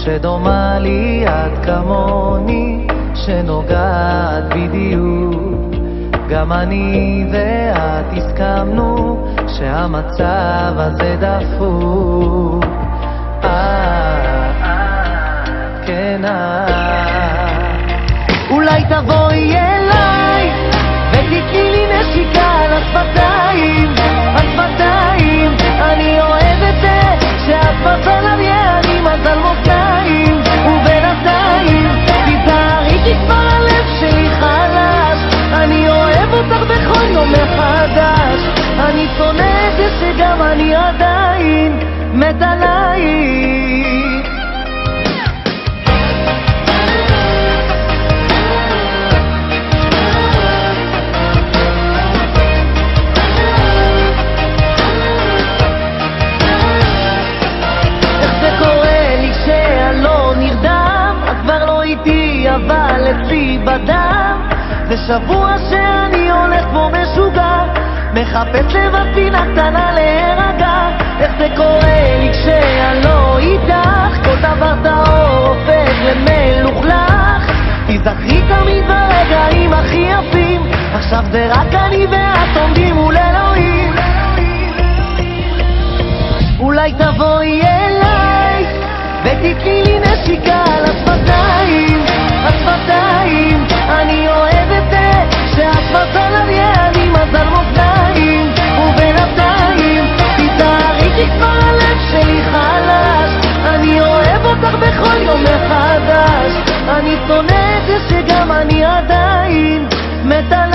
שדומה לי את כמוני, שנוגעת בדיוק. גם אני ואת הסכמנו שהמצב הזה דפוק. כן, אולי תבואי אליי ותתני לי נשיקה על השפתיים, השפתיים. אני אוהב את זה שאת מזל אריה, אני מזל מותניים. ובינתיים תיזהרי כי כבר הלב שלי חלש, אני אוהב אותך בכל יום מחדש. אני שונא את זה שגם אני עדיין מת עלייך. איך זה קורה לי שאני לא נרדם? את כבר לא איתי אבל אצלי בדם. זה שבוע שאני הולך כמו משוגע, מחפש לבד פינה קטנה להירגע. איך זה קורה לי כשאני לא איתך? כל דבר טהור הופך למלוכלך. תזכרי תמיד ברגעים הכי יפים, עכשיו זה רק אני ואת עומדים מול אלוהים. אולי תבואי אליי ותתני לי נשיקה על השפתיים, השפתיים. אני אוהב את זה שאת מזל אריה, אני מזל מותניים. ובינתיים תיזהרי כי כבר הלב שלי חלש, אני אוהב אותך בכל יום מחדש. אני שונא את זה שגם אני עדיין מת עלייך.